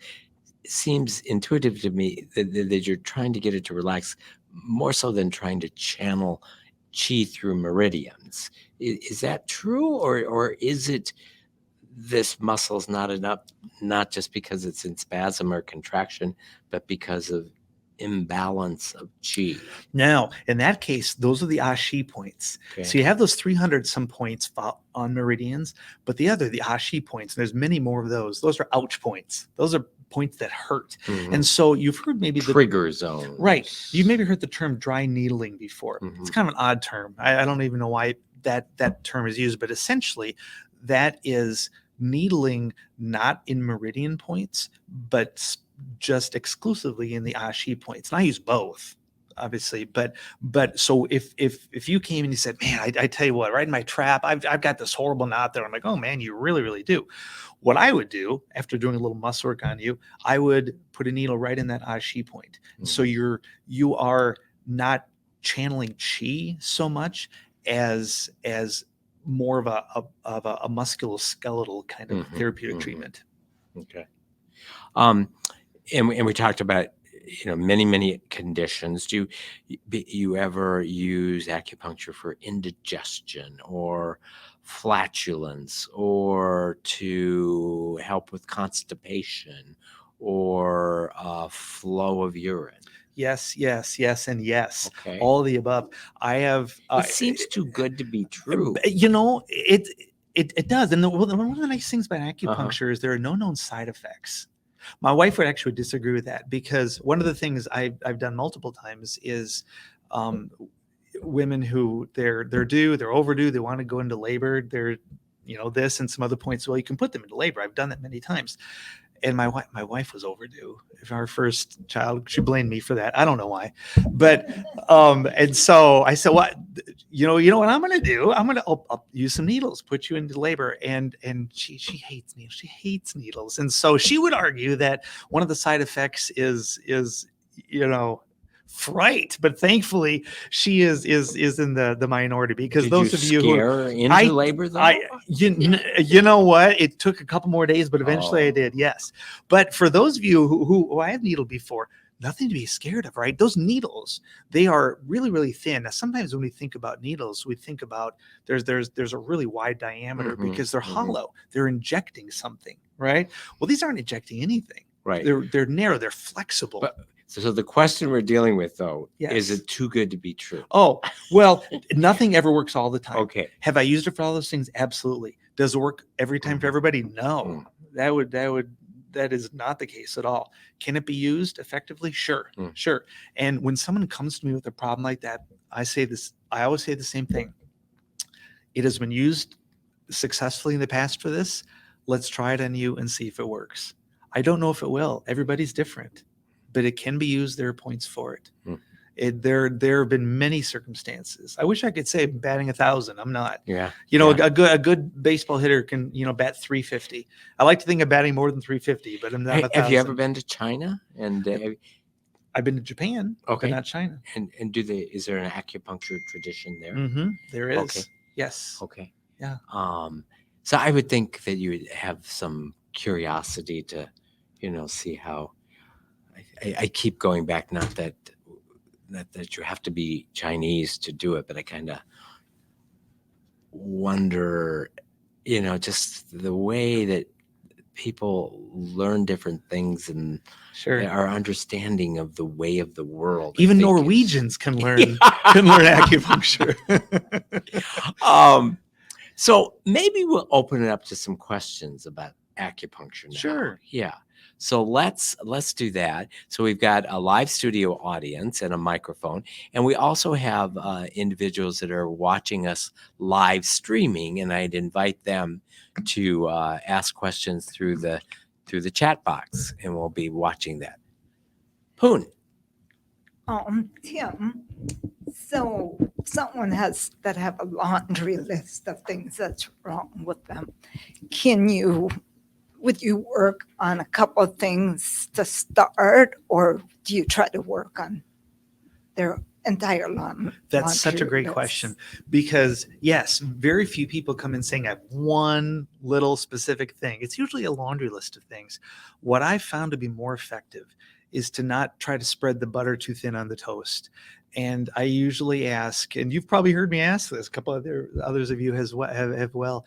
it seems intuitive to me that you're trying to get it to relax more so than trying to channel chi through meridians. Is that true, or is it this muscle's knotted up not just because it's in spasm or contraction, but because of imbalance of chi? Now, in that case, those are the Ashi points. Okay. So you have those 300 some points on meridians, but the Ashi points, and there's many more of those. Those are ouch points. Those are points that hurt. Mhm. And so you've heard maybe the Trigger zones. right. You've maybe heard the term dry needling before. It's kind of an odd term. I don't even know why that term is used, but essentially that is needling not in meridian points, but just exclusively in the Ashi points. And I use both, obviously, but so if you came and you said, man, I tell you what, right in my trap, I've got this horrible knot there. I'm like, oh man, you really, really do. What I would do after doing a little muscle work on you, I would put a needle right in that Ashi point. So you are not channeling chi so much as more of a musculoskeletal kind of therapeutic treatment. Okay. And we talked about many conditions. Do you ever use acupuncture for indigestion or flatulence, or to help with constipation or flow of urine? Yes, and yes. Okay. All of the above. I have. It seems too good to be true. It does. And one of the nice things about acupuncture is there are no known side effects. My wife would actually disagree with that, because one of the things I've done multiple times is women who they're overdue, they want to go into labor, they're this and some other points. Well, you can put them into labor. I've done that many times. And my wife was overdue. Our first child, she blamed me for that. I don't know why, but and so I said, "What? You know what I'm going to do? I'll use some needles, put you into labor." And she hates needles. She hates needles, and so she would argue that one of the side effects is fright. But thankfully, she is in the minority, because Did those you of you who scare her into labor though? you know what? It took a couple more days, but eventually I did. Yes. But for those of you who I have needled before, nothing to be scared of, right? Those needles, they are really, really thin. Now, sometimes when we think about needles, we think about there's a really wide diameter because they're hollow. They're injecting something, right? Well, these aren't injecting anything. Right. They're narrow. They're flexible. But, so the question we're dealing with, though, is it too good to be true? Oh, well, nothing ever works all the time. Okay. Have I used it for all those things? Absolutely. Does it work every time for everybody? No. That is not the case at all. Can it be used effectively? Sure. Sure. And when someone comes to me with a problem like that, I always say the same thing. It has been used successfully in the past for this. Let's try it on you and see if it works. I don't know if it will. Everybody's different, but it can be used. There are points for it. There have been many circumstances. I wish I could say I'm batting 1,000. I'm not. Yeah. A good baseball hitter can bat 350. I like to think I'm batting more than 350, but I'm not. 1,000. Have you ever been to China? And I've been to Japan, but not China. And is there an acupuncture tradition there? There is. Okay. Yes. Okay. Yeah. So I would think that you would have some curiosity to, see how. I keep going back, not that you have to be Chinese to do it, but I kind of wonder, just the way that people learn different things and our understanding of the way of the world. Even Norwegians can learn acupuncture. So maybe we'll open it up to some questions about acupuncture now. Sure. Yeah. So let's do that. So we've got a live studio audience and a microphone, and we also have individuals that are watching us live streaming, and I'd invite them to ask questions through the chat box, and we'll be watching that. Poon. Tim, So someone that have a laundry list of things that's wrong with them. Would you work on a couple of things to start, or do you try to work on their entire That's such a laundry great list? question, because yes, very few people come in saying I have one little specific thing. It's usually a laundry list of things. What I found to be more effective is to not try to spread the butter too thin on the toast. And I usually ask, and you've probably heard me ask this, a couple of others of you have well,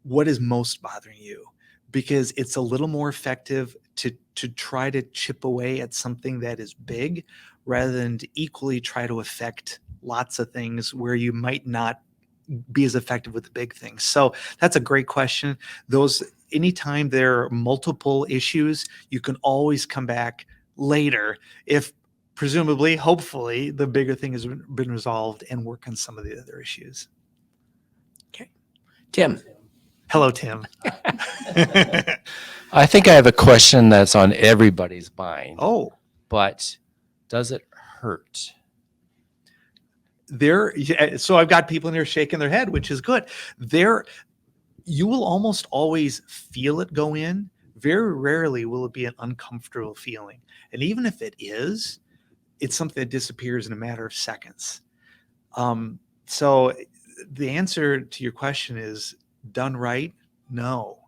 what is most bothering you? Because it's a little more effective to try to chip away at something that is big, rather than to equally try to affect lots of things where you might not be as effective with the big things. So that's a great question. Anytime there are multiple issues, you can always come back later if presumably, hopefully, the bigger thing has been resolved, and work on some of the other issues. Tim. Hello, Tim. I think I have a question that's on everybody's mind. Oh, But does it hurt? so I've got people in here shaking their head, which is good. You will almost always feel it go in. Very rarely will it be an uncomfortable feeling. And even if it is, it's something that disappears in a matter of seconds. So the answer to your question is, done right, no.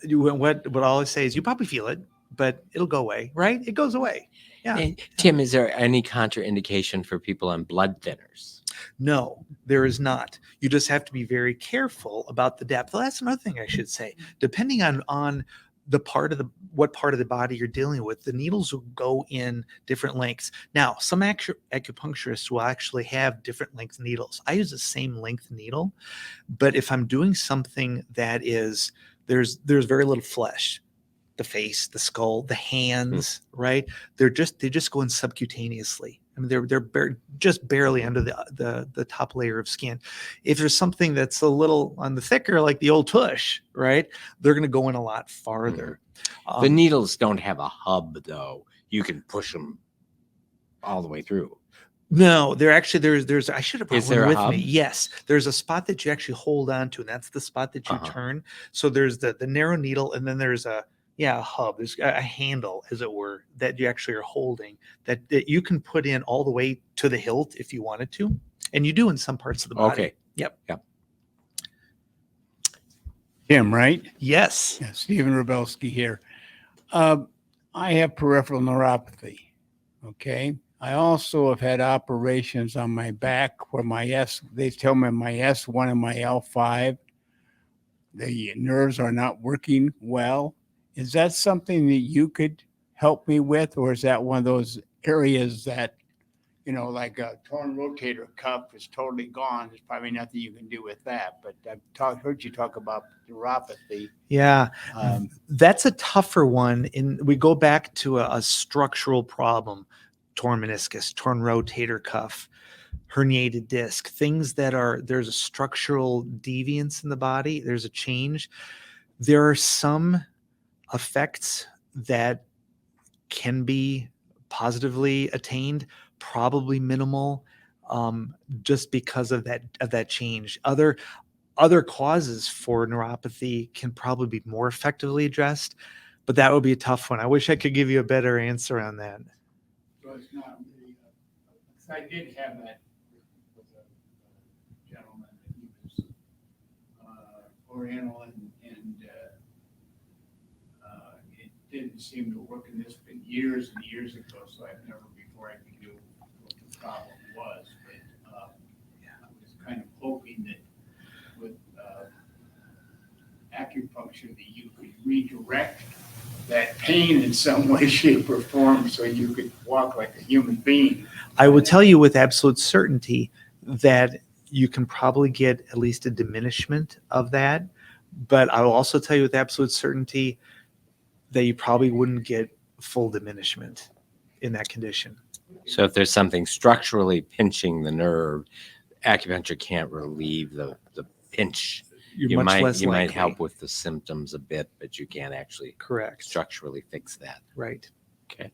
What I'll always say is, you probably feel it, but it'll go away, right? It goes away. Yeah. And Tim, is there any contraindication for people on blood thinners? No, there is not. You just have to be very careful about the depth. Well, that's another thing I should say. Depending on what part of the body you're dealing with, the needles will go in different lengths. Now, some acupuncturists will actually have different length needles. I use the same length needle, but if I'm doing something that is there's very little flesh, the face, the skull, the hands, right? They just go in subcutaneously. I mean, they're just barely under the top layer of skin. If there's something that's a little on the thicker, like the old tush, right? They're going to go in a lot farther. The needles don't have a hub, though. You can push them all the way through. No, they're actually there's I should have brought Is there one a with hub? me. Yes, there's a spot that you actually hold on to, and that's the spot that you turn. So there's the narrow needle, and then there's a hub. There's a handle, as it were, that you actually are holding that you can put in all the way to the hilt if you wanted to, and you do in some parts of the body. Okay. Yep. Tim, right? Yes. Yeah, Stephen Rabelski here. I have peripheral neuropathy. Okay. I also have had operations on my back where they tell me my S1 and my L5, the nerves are not working well. Is that something that you could help me with, or is that one of those areas that, like a torn rotator cuff is totally gone? There's probably nothing you can do with that. But I've heard you talk about neuropathy. Yeah, that's a tougher one. We go back to a structural problem: torn meniscus, torn rotator cuff, herniated disc, things there's a structural deviance in the body. There's a change. There are some effects that can be positively attained, probably minimal, just because of that change. Other causes for neuropathy can probably be more effectively addressed, but that would be a tough one. I wish I could give you a better answer on that. So it's not really, I did have that with a gentleman that he was Oriental, and it didn't seem to work, and this has been years and years ago, so I've never before I knew what the problem was. But I was kind of hoping that with acupuncture that you could redirect that pain in some way, shape, or form so you could walk like a human being. I would tell you with absolute certainty that you can probably get at least a diminishment of that. But I will also tell you with absolute certainty that you probably wouldn't get full diminishment in that condition. So if there's something structurally pinching the nerve, acupuncture can't relieve the pinch. You're much less you might likely. help with the symptoms a bit, but you can't actually Correct. structurally fix that. Right. Okay.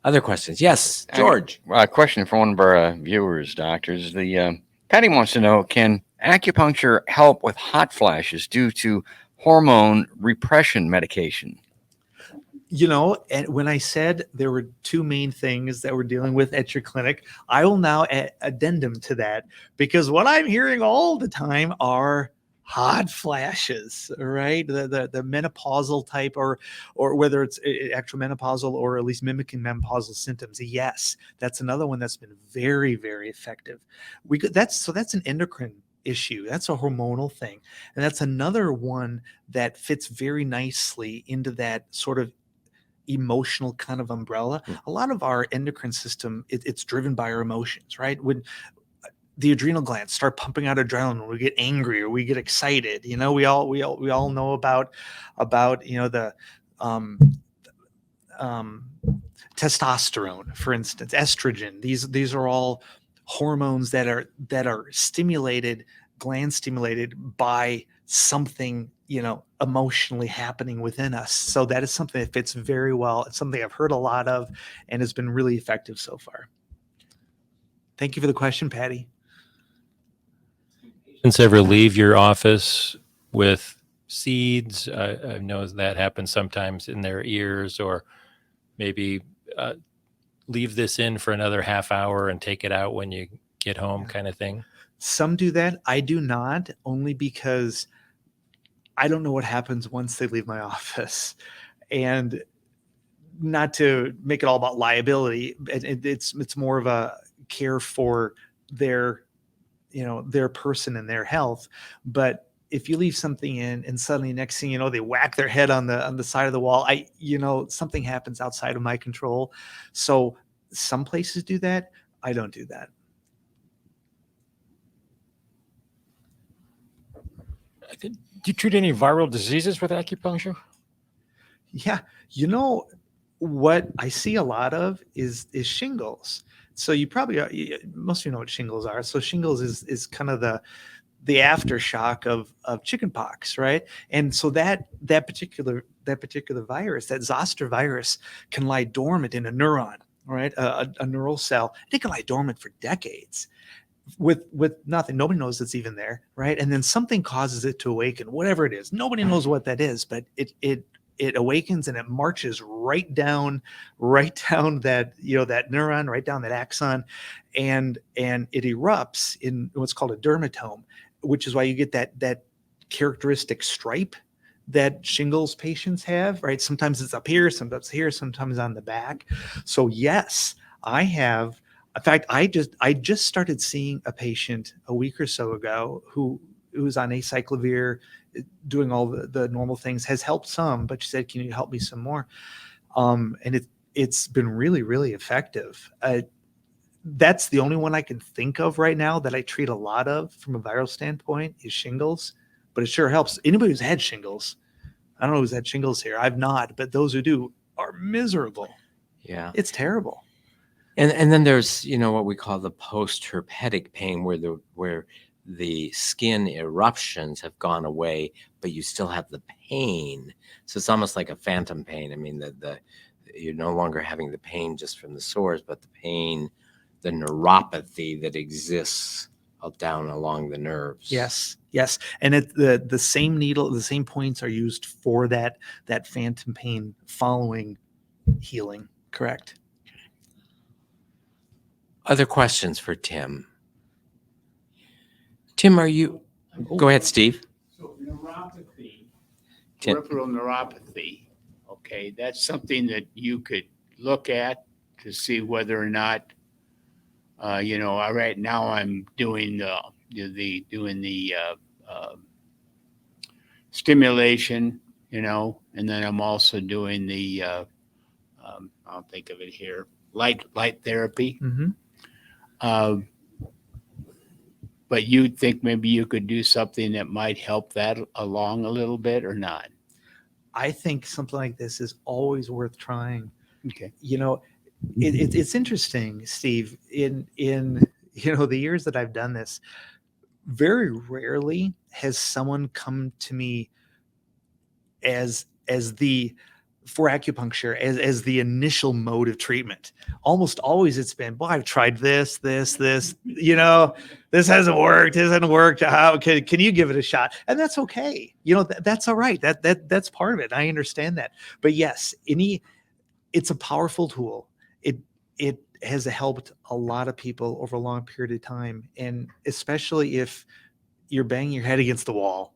Other questions? Yes, George. A question for one of our viewers, doctors. Patty wants to know: can acupuncture help with hot flashes due to hormone repression medication? And when I said there were two main things that we're dealing with at your clinic, I will now add addendum to that, because what I'm hearing all the time are hot flashes, right? The menopausal type, or whether it's actual menopausal or at least mimicking menopausal symptoms. Yes, that's another one that's been very, very effective. That's an endocrine issue. That's a hormonal thing. And that's another one that fits very nicely into that sort of emotional kind of umbrella. A lot of our endocrine system, it's driven by our emotions, right? When the adrenal glands start pumping out adrenaline, when we get angry or we get excited, we all know about the testosterone, for instance, estrogen. These are all hormones that are stimulated, gland stimulated by something emotionally happening within us. So that is something that fits very well. It's something I've heard a lot of and has been really effective so far. Thank you for the question, Patty. Patients ever leave your office with seeds? I know that happens sometimes in their ears, or maybe leave this in for another half hour and take it out when you get home, kind of thing. Some do that. I do not, only because I don't know what happens once they leave my office. And not to make it all about liability, it's more of a care for their person and their health. But if you leave something in and suddenly next thing you know, they whack their head on the side of the wall, something happens outside of my control. So some places do that. I don't do that. Do you treat any viral diseases with acupuncture? Yeah. What I see a lot of is shingles. So you probably most of you know what shingles are. So shingles is kind of the aftershock of chickenpox, right? And so that particular virus, that zoster virus, can lie dormant in a neuron, right? A neural cell. It can lie dormant for decades with nothing. Nobody knows it's even there, right? And then something causes it to awaken, whatever it is. Nobody knows what that is, but it awakens and it marches right down that that neuron, right down that axon, and it erupts in what's called a dermatome, which is why you get that characteristic stripe that shingles patients have, right? Sometimes it's up here, sometimes on the back. So yes, I have. In fact, I just started seeing a patient a week or so ago who was on acyclovir, doing all the normal things, has helped some, but she said, "Can you help me some more?" And it's been really, really effective. That's the only one I can think of right now that I treat a lot of from a viral standpoint is shingles, but it sure helps. Anybody who's had shingles, I don't know who's had shingles here. I've not, but those who do are miserable. Yeah. It's terrible. And then there's, what we call the post-herpetic pain, where the skin eruptions have gone away, but you still have the pain. So it's almost like a phantom pain. I mean, you're no longer having the pain just from the sores, but the pain, the neuropathy that exists down along the nerves. Yes. And the same needle, the same points are used for that phantom pain following healing. Correct. Other questions for Tim? Tim, go ahead, Steve. So neuropathy, Tim. peripheral neuropathy, okay, that's something that you could look at to see whether or not, right now I'm doing the stimulation, and then I'm also doing the, I'll think of it here, light therapy. Mm-hmm. But you think maybe you could do something that might help that along a little bit or not? I think something like this is always worth trying. Okay. It's interesting, Steve, in the years that I've done this, very rarely has someone come to me as the for acupuncture as the initial mode of treatment. Almost always it's been, well, I've tried this, you know, this hasn't worked. How can you give it a shot? And that's okay. You know, that's all right. That's part of it. I understand that. But yes, it's a powerful tool. It has helped a lot of people over a long period of time. And especially if you're banging your head against the wall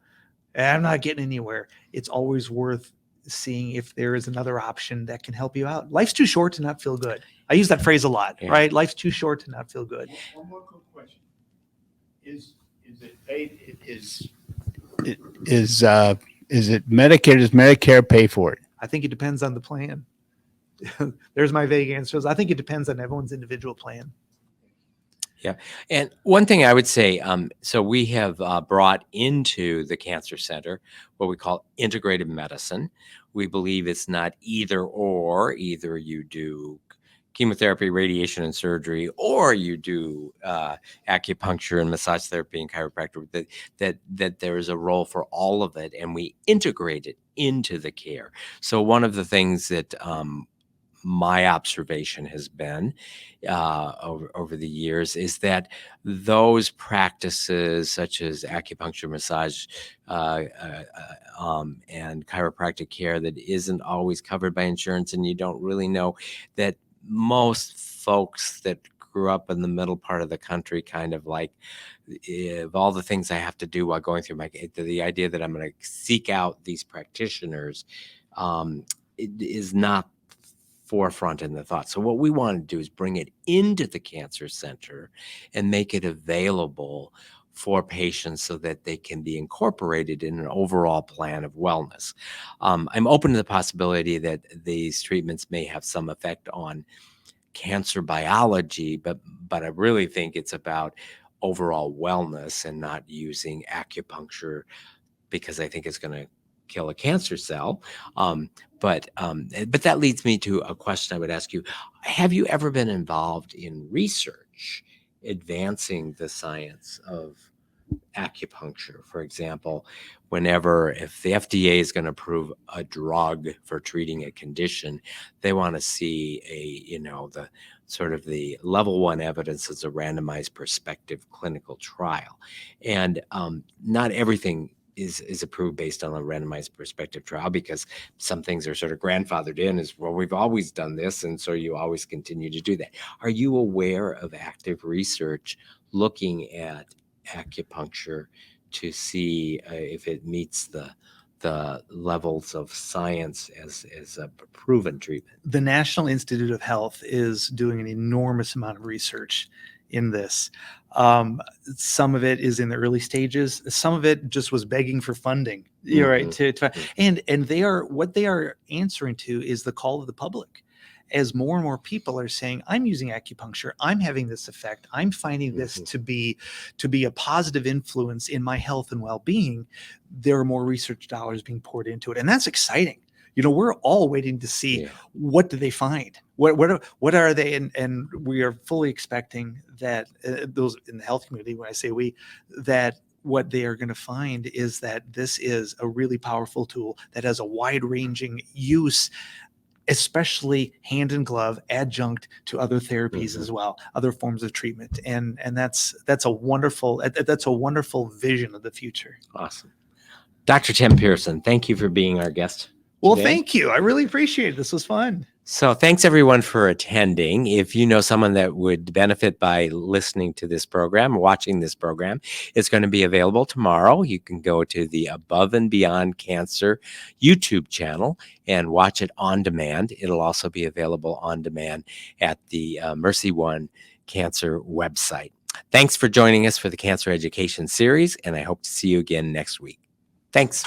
and I'm not getting anywhere, it's always worth seeing if there is another option that can help you out. Life's too short to not feel good. I use that phrase a lot, right? Life's too short to not feel good. One more quick question: Is it paid? Is it Medicare? Does Medicare pay for it? I think it depends on the plan. There's my vague answers. I think it depends on everyone's individual plan. Yeah. And one thing I would say, so we have brought into the Cancer Center what we call integrative medicine. We believe it's not either or, either you do chemotherapy, radiation, and surgery, or you do acupuncture and massage therapy and chiropractic, that there is a role for all of it, and we integrate it into the care. So one of the things that my observation has been over the years is that those practices such as acupuncture, massage, and chiropractic care that isn't always covered by insurance, and you don't really know that most folks that grew up in the middle part of the country kind of like, of all the things I have to do while going through the idea that I'm going to seek out these practitioners it is not forefront in the thought. So what we want to do is bring it into the Cancer Center and make it available for patients so that they can be incorporated in an overall plan of wellness. I'm open to the possibility that these treatments may have some effect on cancer biology, but I really think it's about overall wellness and not using acupuncture because I think it's going to kill a cancer cell. But that leads me to a question I would ask you. Have you ever been involved in research advancing the science of acupuncture? For example, if the FDA is going to approve a drug for treating a condition, they want to see the sort of the level 1 evidence as a randomized prospective clinical trial. And not everything is approved based on a randomized prospective trial, because some things are sort of grandfathered in as, well, we've always done this, and so you always continue to do that. Are you aware of active research looking at acupuncture to see if it meets the levels of science as a proven treatment? The National Institute of Health is doing an enormous amount of research in this. Some of it is in the early stages. Some of it just was begging for funding. You're right. And what they are answering to is the call of the public. As more and more people are saying, I'm using acupuncture, I'm having this effect, I'm finding this to be a positive influence in my health and well-being, there are more research dollars being poured into it. And that's exciting. You know, we're all waiting to see what do they find? What are they? And we are fully expecting that those in the health community, when I say we, that what they are going to find is that this is a really powerful tool that has a wide-ranging use, especially hand in glove, adjunct to other therapies as well, other forms of treatment. And that's a wonderful vision of the future. Awesome. Dr. Tim Pearson, thank you for being our guest. Well, today. thank you. I really appreciate it. This was fun. So thanks everyone for attending. If you know someone that would benefit by listening to this program, watching this program, it's going to be available tomorrow. You can go to the Above and Beyond Cancer YouTube channel and watch it on demand. It'll also be available on demand at the MercyOne Cancer website. Thanks for joining us for the Cancer Education Series, and I hope to see you again next week. Thanks.